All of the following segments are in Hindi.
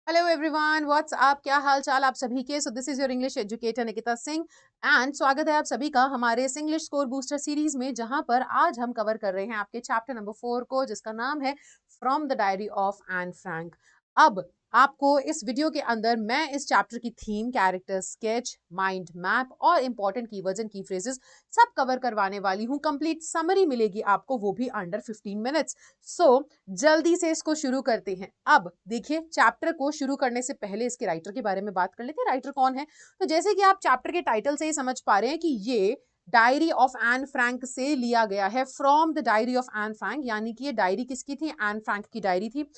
हेलो एवरीवन, व्हाट्स अप, क्या हाल चाल आप सभी के। So this is your English educator Nikita Singh and स्वागत है आप सभी का हमारे इस इंग्लिश स्कोर बूस्टर सीरीज में, जहां पर आज हम कवर कर रहे हैं आपके चैप्टर नंबर 4 को, जिसका नाम है from the diary of Anne Frank. अब आपको इस वीडियो के अंदर मैं इस चैप्टर की theme, character sketch, mind map और इंपॉर्टेंट कीवर्ड्स एंड की फ्रेजेस सब कवर करवाने वाली हूँ। कंप्लीट समरी मिलेगी आपको, वो भी अंडर 15 मिनट्स। सो जल्दी से इसको शुरू करते हैं। अब देखिए, चैप्टर को शुरू करने से पहले इसके राइटर के बारे में बात कर लेते हैं। राइटर कौन है? तो जैसे कि आप चैप्टर के टाइटल से ही समझ पा रहे हैं कि ये डायरी ऑफ एन फ्रैंक से लिया गया है, from the diary of Anne Frank. यानी कि ये डायरी किसकी थी? एन फ्रैंक की डायरी थी।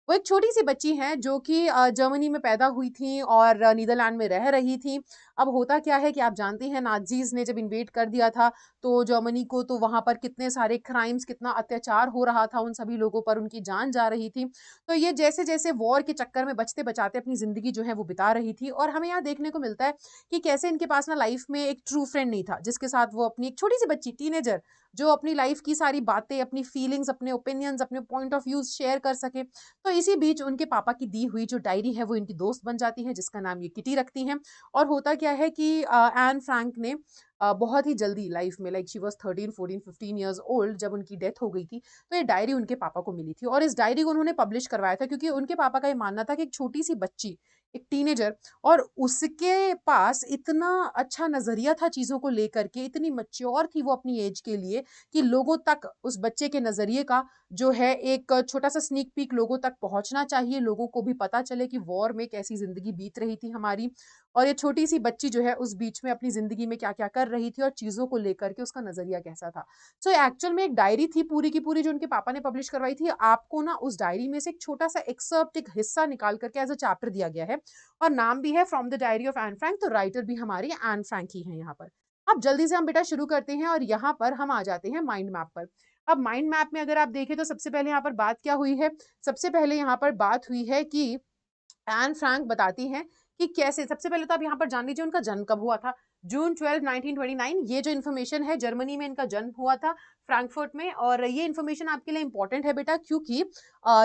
वो एक छोटी सी बच्ची हैं जो कि जर्मनी में पैदा हुई थी और नीदरलैंड में रह रही थी। अब होता क्या है कि आप जानते हैं, नाजीज ने जब इन्वेड कर दिया था तो जर्मनी को, तो वहां पर कितने सारे क्राइम्स, कितना अत्याचार हो रहा था उन सभी लोगों पर, उनकी जान जा रही थी। तो ये जैसे जैसे वॉर के चक्कर में बचते बचाते अपनी जिंदगी जो है वो बिता रही थी। और हमें यहाँ देखने को मिलता है कि कैसे इनके पास ना लाइफ में एक ट्रू फ्रेंड नहीं था, जिसके साथ वो अपनी एक छोटी सी बच्ची, टीनेजर, जो अपनी लाइफ की सारी बातें, अपनी फीलिंग्स, अपने ओपिनियंस, अपने पॉइंट ऑफ व्यूज शेयर कर सके। तो इसी बीच उनके पापा की दी हुई जो डायरी है वो इनकी दोस्त बन जाती है, जिसका नाम ये किटी रखती हैं। और होता क्या है कि एन फ्रैंक ने बहुत ही जल्दी लाइफ में, like she was 13 14 15 years old, जब उनकी डेथ हो गई थी, तो ये डायरी उनके पापा को मिली थी। और इस डायरी को उन्होंने पब्लिश करवाया था क्योंकि उनके पापा का ये मानना था कि एक छोटी सी बच्ची, एक टीनेजर, और उसके पास इतना अच्छा नजरिया था चीजों को लेकर के, इतनी मच्योर थी वो अपनी एज के लिए, कि लोगों तक उस बच्चे के नजरिए का जो है एक छोटा सा स्नीक पीक लोगों तक पहुंचना चाहिए, लोगों को भी पता चले कि वॉर में कैसी जिंदगी बीत रही थी हमारी। और ये छोटी सी बच्ची जो है उस बीच में अपनी जिंदगी में क्या क्या कर रही थी और चीजों को लेकर के उसका नजरिया कैसा था। सो एक्चुअल में एक डायरी थी पूरी की पूरी जो उनके पापा ने पब्लिश करवाई थी। आपको ना उस डायरी में से एक छोटा सा एक्सर्प्ट, एक हिस्सा निकाल करके एज अ चैप्टर दिया गया है, और नाम भी है from the diary of Anne Frank. तो राइटर भी हमारी एन फ्रैंक ही है यहाँ पर। अब जल्दी से हम बेटा शुरू करते हैं और यहाँ पर हम आ जाते हैं माइंड मैप पर। अब माइंड मैप में अगर आप देखें तो सबसे पहले यहाँ पर बात क्या हुई है? सबसे पहले यहाँ पर बात हुई है कि एन फ्रैंक बताती हैं कि कैसे, सबसे पहले तो आप यहाँ पर जान लीजिए उनका जन्म कब हुआ था। जून 12 1929, ये जो इन्फॉर्मेशन है, जर्मनी में इनका जन्म हुआ था, फ्रैंकफर्ट में। और ये इन्फॉर्मेशन आपके लिए इंपॉर्टेंट है बेटा, क्योंकि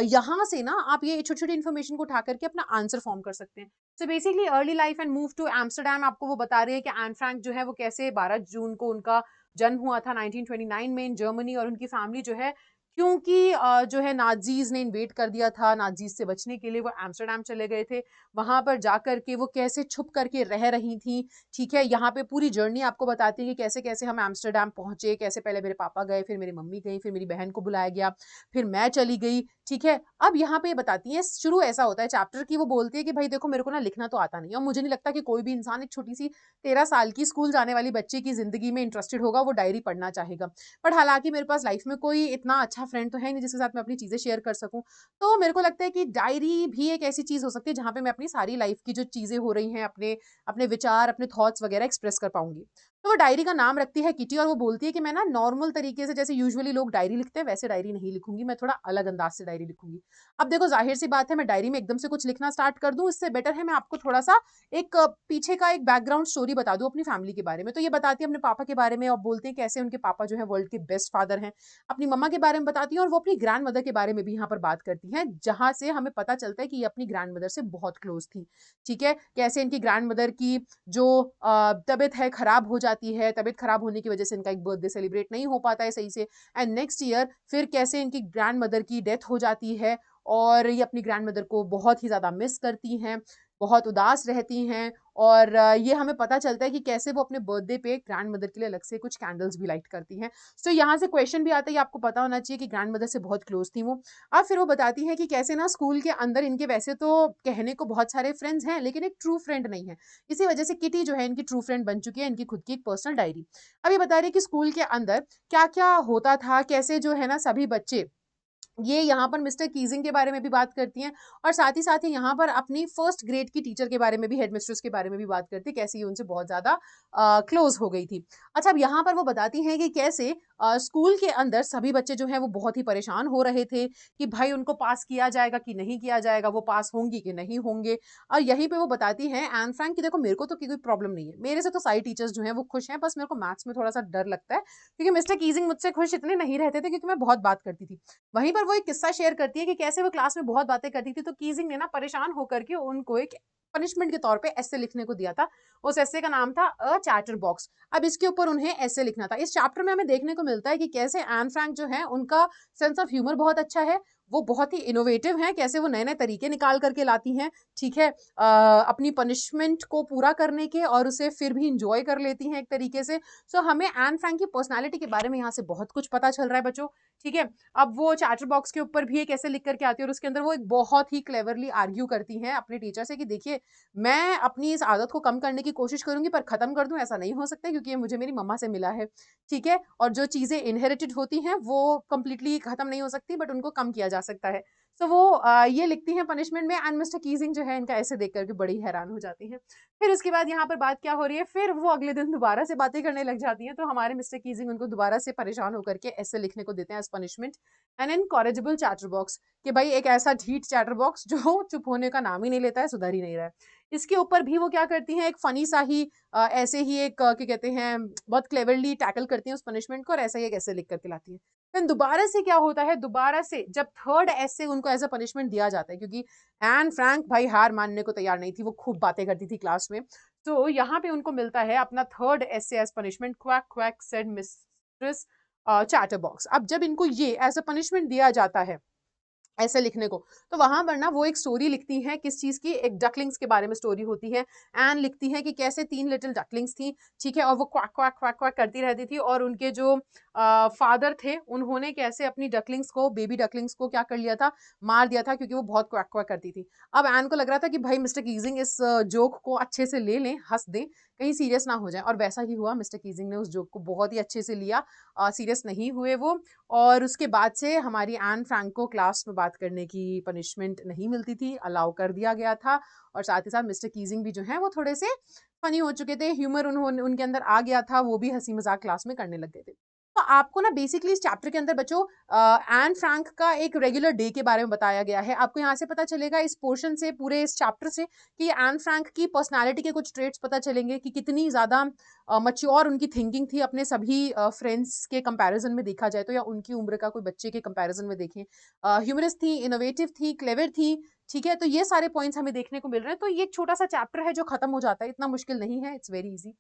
यहाँ से ना आप ये छोटी छोटी इन्फॉर्मेशन को उठा करके अपना आंसर फॉर्म कर सकते हैं। So basically early life and move to Amsterdam, आपको वो बता रहे हैं कि एन फ्रैंक जो है वो कैसे 12 जून को उनका जन्म हुआ था 1929 में इन जर्मनी। और उनकी फैमिली जो है, क्योंकि जो है नाजीज ने इन्वेड कर दिया था, नाजीज से बचने के लिए वो एम्स्टरडैम चले गए थे। वहां पर जाकर के वो कैसे छुप करके रह रही थी। ठीक है, यहाँ पे पूरी जर्नी आपको बताती है कि कैसे कैसे हम एम्स्टरडैम पहुंचे, कैसे पहले मेरे पापा गए, फिर मेरी मम्मी गई, फिर मेरी बहन को बुलाया गया, फिर मैं चली गई। ठीक है, अब यहाँ पे बताती है, शुरू ऐसा होता है चैप्टर की, वो बोलती है कि भाई देखो, मेरे को ना लिखना तो आता नहीं, और मुझे नहीं लगता कि कोई भी इंसान एक छोटी सी 13 साल की स्कूल जाने वाली बच्ची की जिंदगी में इंटरेस्टेड होगा, वो डायरी पढ़ना चाहेगा। बट हालांकि मेरे पास लाइफ में कोई इतना अच्छा फ्रेंड तो है नहीं जिसके साथ मैं अपनी चीजें शेयर कर सकूं। तो मेरे को लगता है कि डायरी भी एक ऐसी चीज हो सकती है जहां पे मैं अपनी सारी लाइफ की जो चीजें हो रही हैं, अपने अपने विचार, अपने थॉट्स वगैरह एक्सप्रेस कर पाऊंगी। तो वो डायरी का नाम रखती है किटी, और वो बोलती है कि मैं ना नॉर्मल तरीके से, जैसे यूजुअली लोग डायरी लिखते हैं, वैसे डायरी नहीं लिखूंगी, मैं थोड़ा अलग अंदाज से डायरी लिखूंगी। अब देखो, जाहिर सी बात है, मैं डायरी में एकदम से कुछ लिखना स्टार्ट कर दूं, इससे बेटर है मैं आपको थोड़ा सा एक पीछे का एक बैकग्राउंड स्टोरी बता दूं अपनी फैमिली के बारे में। तो ये बताती है अपने पापा के बारे में, और बोलते हैं कैसे उनके पापा जो है वर्ल्ड के बेस्ट फादर हैं। अपनी मम्मा के बारे में बताती है, और वो अपनी ग्रैंड मदर के बारे में भी यहाँ पर बात करती हैं, जहां से हमें पता चलता है कि ये अपनी ग्रैंड मदर से बहुत क्लोज थी। ठीक है, कैसे इनकी ग्रैंड मदर की जो तबीयत है खराब हो जाती है, तबीयत खराब होने की वजह से इनका एक बर्थडे सेलिब्रेट नहीं हो पाता है सही से, एंड नेक्स्ट ईयर फिर कैसे इनकी ग्रैंड मदर की डेथ हो जाती है, और ये अपनी ग्रैंड मदर को बहुत ही ज्यादा मिस करती हैं, बहुत उदास रहती हैं। और ये हमें पता चलता है कि कैसे वो अपने बर्थडे पे ग्रैंड मदर के लिए अलग से कुछ कैंडल्स भी लाइट करती हैं। सो यहाँ से क्वेश्चन भी आता है, आपको पता होना चाहिए कि ग्रैंड मदर से बहुत क्लोज थी वो। अब फिर वो बताती हैं कि कैसे ना स्कूल के अंदर इनके वैसे तो कहने को बहुत सारे फ्रेंड्स हैं, लेकिन एक ट्रू फ्रेंड नहीं है। इसी वजह से किटी जो है इनकी ट्रू फ्रेंड बन चुकी है, इनकी खुद की एक पर्सनल डायरी। अब ये बता रही है कि स्कूल के अंदर क्या क्या होता था, कैसे जो है ना सभी बच्चे, ये यहाँ पर मिस्टर कीजिंग के बारे में भी बात करती हैं, और साथ ही यहाँ पर अपनी फर्स्ट ग्रेड की टीचर के बारे में भी, हेड मिस्ट्रेस के बारे में भी बात करती है, कैसे ये उनसे बहुत ज्यादा क्लोज हो गई थी। अच्छा, अब यहाँ पर वो बताती हैं कि कैसे स्कूल के अंदर सभी बच्चे जो हैं वो बहुत ही परेशान हो रहे थे कि भाई उनको पास किया जाएगा कि नहीं किया जाएगा, वो पास होंगी कि नहीं होंगे। और यहीं पे वो बताती हैं एन फ्रैंक कि देखो मेरे को तो कोई प्रॉब्लम नहीं है, मेरे से तो सारी टीचर्स जो हैं वो खुश हैं, बस मेरे को मैथ्स में थोड़ा सा डर लगता है क्योंकि मिस्टर कीजिंग मुझसे खुश इतने नहीं रहते थे क्योंकि मैं बहुत बात करती थी। वहीं पर वो एक किस्सा शेयर करती है कि कैसे वो क्लास में बहुत बातें करती थी, तो कीजिंग ने ना परेशान होकर के उनको एक पनिशमेंट के तौर पे ऐसे लिखने को दिया था। उस ऐसे का नाम था अ चैटर बॉक्स। अब इसके ऊपर उन्हें ऐसे लिखना था। इस चैप्टर में हमें देखने को मिलता है कि कैसे एन फ्रैंक जो है उनका सेंस ऑफ ह्यूमर बहुत अच्छा है, वो बहुत ही इनोवेटिव हैं, कैसे वो नए-नए तरीके निकाल करके लाती हैं, ठीक है? अपनी पनिशमेंट को पूरा करने के और उसे फिर भी एन्जॉय कर लेती हैं एक तरीके से। सो हमें एन फ्रैंक की पर्सनैलिटी के बारे में यहाँ से बहुत कुछ पता चल रहा है बच्चों, ठीक है? अब वो चैटर बॉक्स के ऊपर भी एक ऐसे लिख करके आती है और उसके अंदर वो एक बहुत ही क्लेवरली आर्ग्यू करती हैं अपने टीचर से कि देखिए, मैं अपनी इस आदत को कम करने की कोशिश करूँगी पर खत्म कर दूँ ऐसा नहीं हो सकता क्योंकि ये मुझे मेरी मम्मा से मिला है, ठीक है? और जो चीज़ें इनहेरिटेड होती हैं वो कंप्लीटली खत्म नहीं हो सकती बट उनको कम किया जा सकता है। सो वो ये लिखती हैं पनिशमेंट में एंड मिस्टर कीजिंग जो है इनका ऐसे देख कर के बड़ी हैरान हो जाती हैं। फिर उसके बाद यहाँ पर बात क्या हो रही है, फिर वो अगले दिन दोबारा से बातें करने लग जाती हैं, तो हमारे मिस्टर कीजिंग उनको दोबारा से परेशान होकर के ऐसे लिखने को देते हैं as punishment, an incorrigible chatter box, कि भाई एक ऐसा ढीठ चैटर बॉक्स जो चुप होने का नाम ही नहीं लेता है, सुधर ही नहीं रहा है। इसके ऊपर भी वो क्या करती हैं, एक फ़नी सा ही ऐसे ही एक क्या कहते हैं, बहुत क्लेवरली टैकल करती हैं उस पनिशमेंट को और ऐसा ही एक ऐसे लिख कर के लाती हैं। देन दोबारा से क्या होता है, दोबारा से जब थर्ड ऐसे उनको एज़ अ पनिशमेंट दिया जाता है क्योंकि एन फ्रैंक भाई हार मानने को तैयार नहीं थी, वो खूब बातें करती थी क्लास में। तो यहाँ पे उनको मिलता है अपना थर्ड ऐसे as punishment, quack quack said mistress chatterbox. अब जब इनको ये एज़ अ पनिशमेंट दिया जाता है ऐसे लिखने को, तो वहाँ पर ना वो एक स्टोरी लिखती हैं, किस चीज़ की, एक डकलिंग्स के बारे में स्टोरी होती है। एन लिखती है कि कैसे 3 लिटिल डकलिंग्स थी, ठीक है? और वो क्वैक क्वैक क्वैक क्वैक करती रहती थी और उनके जो फादर थे, उन्होंने कैसे अपनी डकलिंग्स को, बेबी डकलिंग्स को क्या कर लिया था, मार दिया था क्योंकि वो बहुत क्वैक क्वैक करती थी। अब एन को लग रहा था कि भाई मिस्टर कीजिंग इस जोक को अच्छे से ले लें, हँस दें, कहीं सीरियस ना हो जाएँ, और वैसा ही हुआ। मिस्टर कीजिंग ने उस जोक को बहुत ही अच्छे से लिया, सीरियस नहीं हुए वो। और उसके बाद से हमारी एन फ्रैंक को क्लास में बात करने की पनिशमेंट नहीं मिलती थी, अलाउ कर दिया गया था, और साथ ही साथ मिस्टर कीजिंग भी जो हैं वो थोड़े से फ़नी हो चुके थे, ह्यूमर उन्होंने उनके अंदर आ गया था, वो भी हँसी-मज़ाक क्लास में करने लग गए थे। तो आपको ना बेसिकली इस चैप्टर के अंदर बच्चों एन फ्रैंक का एक रेगुलर डे के बारे में बताया गया है। आपको यहाँ से पता चलेगा इस पोर्शन से, पूरे इस चैप्टर से, कि एन फ्रैंक की पर्सनैलिटी के कुछ ट्रेट्स पता चलेंगे कि कितनी ज़्यादा मैच्योर उनकी थिंकिंग थी अपने सभी फ्रेंड्स के कंपैरिजन में देखा जाए तो, या उनकी उम्र का कोई बच्चे के कंपैरिजन में देखें। ह्यूमरस थी, इनोवेटिव थी, क्लेवर थी, ठीक है? तो ये सारे पॉइंट्स हमें देखने को मिल रहे हैं। तो ये एक छोटा-सा चैप्टर है जो खत्म हो जाता है, इतना मुश्किल नहीं है, इट्स वेरी ईज़ी।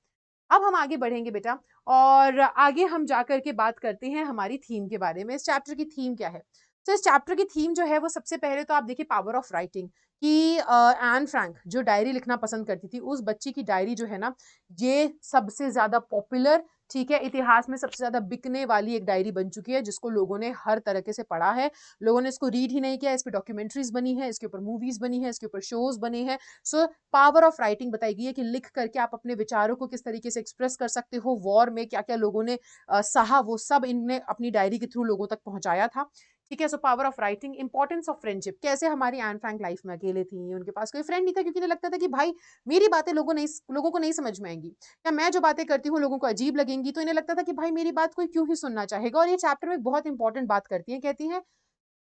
अब हम आगे बढ़ेंगे बेटा, और आगे हम जाकर के बात करते हैं हमारी थीम के बारे में। इस चैप्टर की थीम क्या है? तो इस चैप्टर की थीम जो है वो सबसे पहले तो आप देखिए पावर ऑफ राइटिंग, कि एन फ्रैंक जो डायरी लिखना पसंद करती थी, उस बच्ची की डायरी जो है ना, ये सबसे ज़्यादा पॉपुलर, ठीक है, इतिहास में सबसे ज़्यादा बिकने वाली एक डायरी बन चुकी है, जिसको लोगों ने हर तरीके से पढ़ा है। लोगों ने इसको रीड ही नहीं किया, इस पे डॉक्यूमेंट्रीज़ बनी है, इसके ऊपर मूवीज़ बनी है, इसके ऊपर शोज़ बने हैं। सो पावर ऑफ राइटिंग बताई गई है कि लिख करके आप अपने विचारों को किस तरीके से एक्सप्रेस कर सकते हो। वॉर में क्या-क्या लोगों ने सहा, वो सब इनने अपनी डायरी के थ्रू लोगों तक पहुँचाया था। ठीक है? So power of writing, importance of friendship, कैसे हमारी एन फ्रैंक लाइफ में अकेले थी, उनके पास कोई फ्रेंड नहीं था क्योंकि उन्हें लगता था कि भाई मेरी बातें लोगों को नहीं समझ में आएँगी, या मैं जो बातें करती हूँ लोगों को अजीब लगेंगी, तो इन्हें लगता था कि भाई मेरी बात कोई क्यों ही सुनना चाहेगा। और ये चैप्टर में एक बहुत इंपॉर्टेंट बात करती हैं, कहती हैं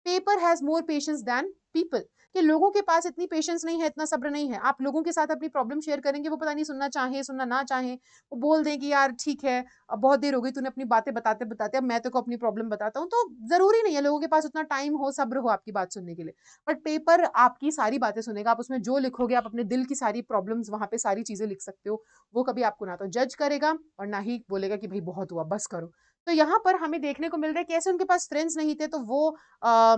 paper has more patience than people, कि लोगों के पास इतनी पेशेंस नहीं है, इतना सब्र नहीं है। आप लोगों के साथ अपनी प्रॉब्लम शेयर करेंगे, वो पता नहीं सुनना चाहें, सुनना ना चाहें। वो बोल दें कि यार ठीक है, अब बहुत देर हो गई तूने अपनी बातें बताते-बताते, अब मैं तेरे को अपनी प्रॉब्लम बताता हूँ। तो ज़रूरी नहीं है लोगों के पास उतना टाइम हो, सब्र हो आपकी बात सुनने के लिए। बट पेपर आपकी सारी बातें सुनेगा, आप उसमें जो लिखोगे, आप अपने दिल की सारी प्रॉब्लम्स वहाँ पे सारी चीज़ें लिख सकते हो। वो कभी आपको ना तो जज करेगा और ना ही बोलेगा कि भई बहुत हुआ, बस करो। तो यहाँ पर हमें देखने को मिल रहा है कैसे उनके पास फ्रेंड्स नहीं थे, तो वो अ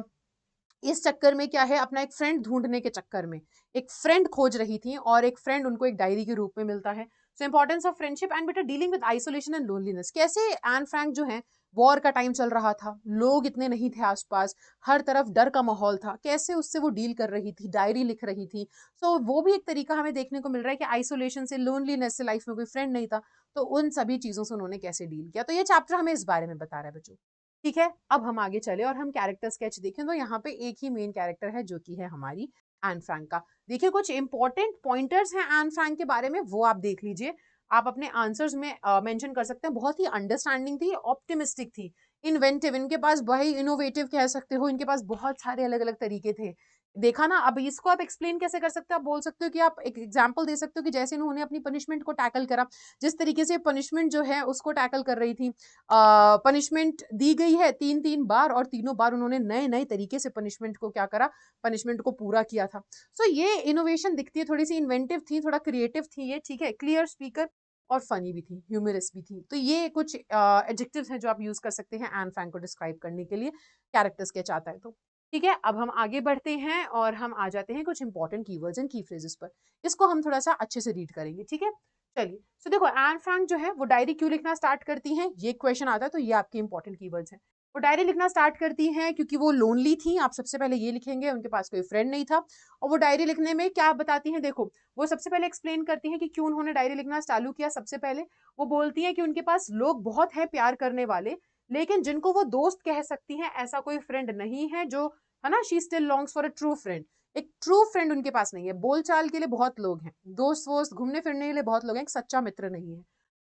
इस चक्कर में क्या है, अपना एक फ्रेंड ढूँढने के चक्कर में, एक फ्रेंड खोज रही थी और एक फ्रेंड उनको एक डायरी के रूप में मिलता है। सो इम्पोर्टेंस ऑफ फ्रेंडशिप एंड बेटा dealing with isolation and loneliness, कैसे एन फ्रैंक जो हैं, वॉर का टाइम चल रहा था, लोग इतने नहीं थे आस-पास, हर तरफ डर का माहौल था, कैसे उससे वो डील कर रही थी, डायरी लिख रही थी। सो वो भी एक तरीका हमें देखने को मिल रहा है कि आइसोलेशन से, लोनलीनेस से, लाइफ में कोई फ्रेंड नहीं था, तो उन सभी चीज़ों से उन्होंने कैसे डील किया। तो ये चैप्टर हमें इस बारे में बता रहा है बच्चों। ठीक है, अब हम आगे चले और हम कैरेक्टर स्केच देखें, तो यहाँ पे एक ही मेन कैरेक्टर है जो कि है हमारी एन फ्रैंक का। देखिए कुछ इंपॉर्टेंट पॉइंटर्स हैं एन फ्रैंक के बारे में, वो आप देख लीजिए। आप अपने आंसर्स में मेंशन कर सकते हैं। बहुत ही अंडरस्टैंडिंग थी, ऑप्टिमिस्टिक थी, इन्वेंटिव, इनके पास वही इनोवेटिव कह सकते हो, इनके पास बहुत सारे अलग अलग तरीके थे। देखा ना, अब इसको आप एक्सप्लेन कैसे कर सकते हो? आप बोल सकते हो कि आप एक एग्जांपल दे सकते हो कि जैसे इन्होंने अपनी पनिशमेंट को टैकल करा, जिस तरीके से पनिशमेंट जो है उसको टैकल कर रही थी। पनिशमेंट दी गई है 3-3 बार और तीनों बार उन्होंने नए नए तरीके से पनिशमेंट को क्या करा, पनिशमेंट को पूरा किया था। सो ये इनोवेशन दिखती है, थोड़ी सी इन्वेंटिव थी, थोड़ा क्रिएटिव थी ये, ठीक है, क्लियर स्पीकर और फनी भी थी, ह्यूमरस भी थी। तो ये कुछ एडजेक्टिव्स हैं जो आप यूज कर सकते हैं एन फ्रैंक को डिस्क्राइब करने के लिए, कैरेक्टर स्केच आता है तो। ठीक है, अब हम आगे बढ़ते हैं और हम आ जाते हैं कुछ इंपॉर्टेंट कीवर्ड्स एंड की फ्रेजेस पर। इसको हम थोड़ा सा अच्छे से रीड करेंगे, ठीक है। चलिए, सो देखो, एन फ्रैंक जो है वो डायरी क्यों लिखना स्टार्ट करती हैं, ये क्वेश्चन आता है, तो ये आपके इंपॉर्टेंट कीवर्ड्स हैं। वो डायरी लिखना स्टार्ट करती हैं क्योंकि वो लोनली थी, आप सबसे पहले ये लिखेंगे, उनके पास कोई फ्रेंड नहीं था। और वो डायरी लिखने में क्या बताती हैं, देखो, वो सबसे पहले एक्सप्लेन करती हैं कि क्यों उन्होंने डायरी लिखना चालू किया। सबसे पहले वो बोलती हैं कि उनके पास लोग बहुत हैं प्यार करने वाले, लेकिन जिनको वो दोस्त कह सकती हैं ऐसा कोई फ्रेंड नहीं है, जो है ना, she still longs for a true friend. एक ट्रू फ्रेंड उनके पास नहीं है। बोलचाल के लिए बहुत लोग हैं, दोस्त वोस्त घूमने फिरने के लिए बहुत लोग हैं, एक सच्चा मित्र नहीं है।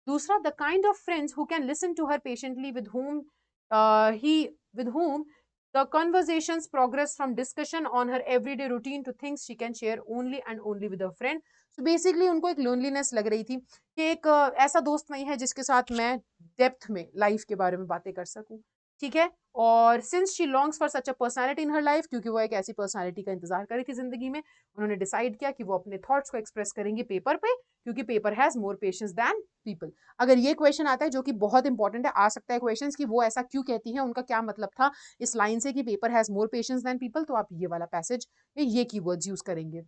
दूसरा, the kind of friends who can listen to her patiently, he with whom the conversations progress from discussion on her everyday routine to things she can share only and only with a friend. So basically उनको एक लोनलीनेस लग रही थी कि एक ऐसा दोस्त नहीं है जिसके साथ मैं डेप्थ में लाइफ के बारे में बातें कर सकूं, ठीक है। और since she longs for such a personality in her life, क्योंकि वो एक ऐसी पर्सनैलिटी का इंतजार कर रही थी जिंदगी में, उन्होंने डिसाइड किया कि वो अपने थॉट्स को एक्सप्रेस करेंगे पेपर पे, क्योंकि paper has more patience than people. अगर ये क्वेश्चन आता है, जो कि बहुत इंपॉर्टेंट है, आ सकता है क्वेश्चन कि वो ऐसा क्यों कहती है, उनका क्या मतलब था इस लाइन से कि paper has more patience than people, तो आप ये वाला पैसेज में ये कीवर्ड्स यूज करेंगे।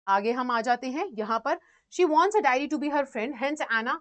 आगे हम आ जाते हैं यहाँ पर, she wants a diary to be her friend, hence Anna.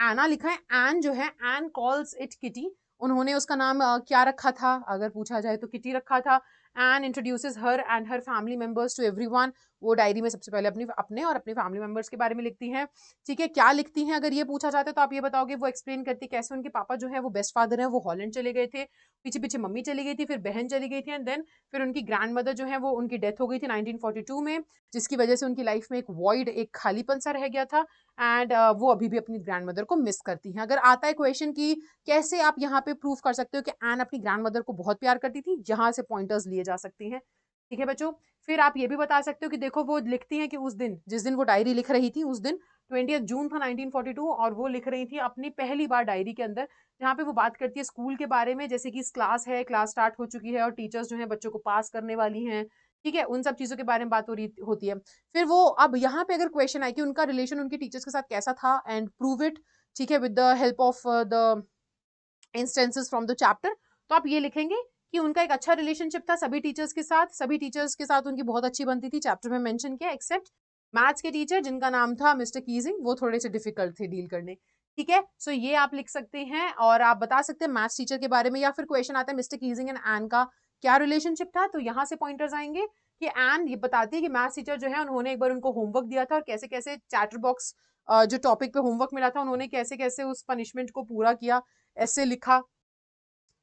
Anna लिखा है, एन जो है, एन कॉल्स इट किटी। उन्होंने उसका नाम क्या रखा था, अगर पूछा जाए तो किटी रखा था। Anne introduces her and her family members to everyone. वो डायरी में सबसे पहले अपने और अपने फैमिली मेंबर्स के बारे में लिखती हैं, ठीक है। क्या लिखती हैं अगर ये पूछा जाता है तो आप ये बताओगे। वो एक्सप्लेन करती है कैसे उनके पापा जो है वो बेस्ट फादर है, वो हॉलैंड चले गए थे, पीछे पीछे मम्मी चली गई थी, फिर बहन चली गई थी, एंड देन फिर उनकी ग्रैंड मदर जो है वो उनकी डेथ हो गई थी 1942 में, जिसकी वजह से उनकी लाइफ में एक वॉइड, एक खालीपन सा रह गया था। एंड वो अभी भी अपनी ग्रैंड मदर को मिस करती हैं। अगर आता है क्वेश्चन की कैसे आप यहाँ पे प्रूव कर सकते हो कि एन अपनी ग्रैंड मदर को बहुत प्यार करती थी, यहाँ से पॉइंटर्स लिए जा सकते हैं, ठीक है बच्चों। फिर आप ये भी बता सकते हो कि देखो, वो लिखती हैं कि उस दिन, जिस दिन वो डायरी लिख रही थी, उस दिन 20 जून था 1942, और वो लिख रही थी अपनी पहली बार डायरी के अंदर, जहाँ पे वो बात करती है स्कूल के बारे में, जैसे कि क्लास है, क्लास स्टार्ट हो चुकी है और टीचर्स जो है बच्चों को पास करने वाली हैं, ठीक है, उन सब चीजों के बारे में बात हो रही होती है। फिर वो, अब यहाँ पे अगर क्वेश्चन आए कि उनका रिलेशन उनके टीचर्स के साथ कैसा था, एंड प्रूव इट, ठीक है, with the help of the instances from the chapter, तो आप ये लिखेंगे कि उनका एक अच्छा रिलेशनशिप था सभी टीचर्स के साथ, सभी टीचर्स के साथ उनकी बहुत अच्छी बनती थी, चैप्टर में मेंशन किया, एक्सेप्ट मैथ्स के टीचर जिनका नाम था मिस्टर कीजिंग, वो थोड़े से डिफिकल्ट थे डील करने, ठीक है। सो ये आप लिख सकते हैं, और आप बता सकते हैं मैथ्स टीचर के बारे में, या फिर क्वेश्चन आता है मिस्टर कीजिंग एंड एन का क्या रिलेशनशिप था, तो यहाँ से पॉइंटर्स आएंगे कि एन ये बताती है कि मैथ्स टीचर जो है उन्होंने एक बार उनको होमवर्क दिया था, और कैसे कैसे चैटर बॉक्स जो टॉपिक पे होमवर्क मिला था, उन्होंने कैसे कैसे उस पनिशमेंट को पूरा किया, ऐसे लिखा,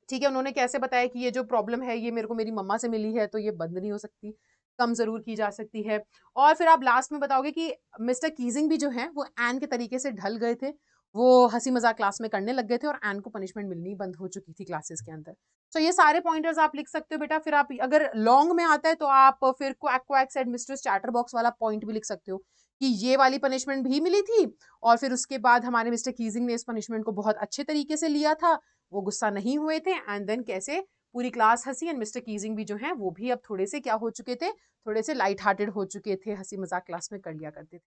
ठीक है। उन्होंने कैसे बताया कि ये जो प्रॉब्लम है ये मेरे को मेरी मम्मा से मिली है, तो ये बंद नहीं हो सकती, कम जरूर की जा सकती है। और फिर आप लास्ट में बताओगे कि मिस्टर कीजिंग भी जो है वो एन के तरीके से ढल गए थे, वो हंसी मजाक क्लास में करने लग गए थे, और एन को पनिशमेंट मिलनी बंद हो चुकी थी क्लासेस के अंदर। तो ये सारे पॉइंटर्स आप लिख सकते हो बेटा। फिर आप अगर लॉन्ग में आता है तो आप फिर quack quack said mister chatter box वाला पॉइंट भी लिख सकते हो कि ये वाली पनिशमेंट भी मिली थी, और फिर उसके बाद हमारे मिस्टर कीजिंग ने इस पनिशमेंट को बहुत अच्छे तरीके से लिया था, वो गुस्सा नहीं हुए थे, एंड देन कैसे पूरी क्लास हंसी, एंड मिस्टर कीजिंग भी जो है वो भी अब थोड़े से क्या हो चुके थे, थोड़े से लाइट हार्टेड हो चुके थे, हंसी मजाक क्लास में कर लिया करते थे।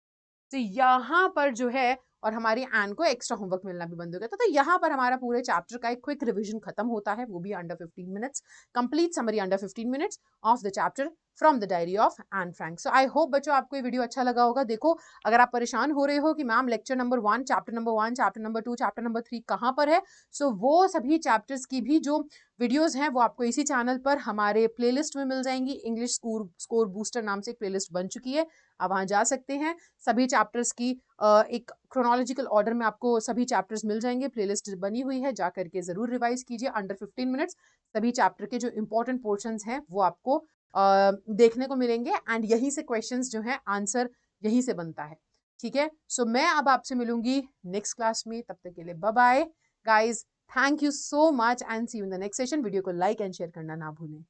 तो यहाँ पर जो है, और हमारी एन को एक्स्ट्रा होमवर्क मिलना भी बंद हो गया था। तो यहाँ पर हमारा पूरे चैप्टर का एक क्विक रिवीजन खत्म होता है, वो भी under 15 minutes, complete summary under 15 minutes of the chapter from the diary of Anne Frank. So I hope बच्चों आपको ये वीडियो अच्छा लगा होगा। देखो, अगर आप परेशान हो रहे हो कि ma'am lecture number 1, chapter number 1, chapter number 2, chapter number 3 कहाँ पर है, सो वो सभी चैप्टर्स की भी जो वीडियोस हैं वो आपको इसी चैनल पर हमारे प्लेलिस्ट में मिल जाएंगी। इंग्लिश स्कोर बूस्टर नाम से एक प्लेलिस्ट बन चुकी है, आप वहाँ जा सकते हैं। सभी चैप्टर्स की एक क्रोनोलॉजिकल ऑर्डर में आपको सभी चैप्टर्स मिल जाएंगे, प्लेलिस्ट बनी हुई है, जा करके जरूर रिवाइज कीजिए अंडर 15 मिनट्स। सभी चैप्टर के जो इंपॉर्टेंट पोर्शंस हैं वो आपको देखने को मिलेंगे, एंड यहीं से क्वेश्चंस जो है आंसर यहीं से बनता है। ठीक है, सो मैं अब आपसे मिलूंगी नेक्स्ट क्लास में, तब तक के लिए bye bye guys, thank you so much and see you in the next session. Video को लाइक एंड शेयर करना ना भूलें।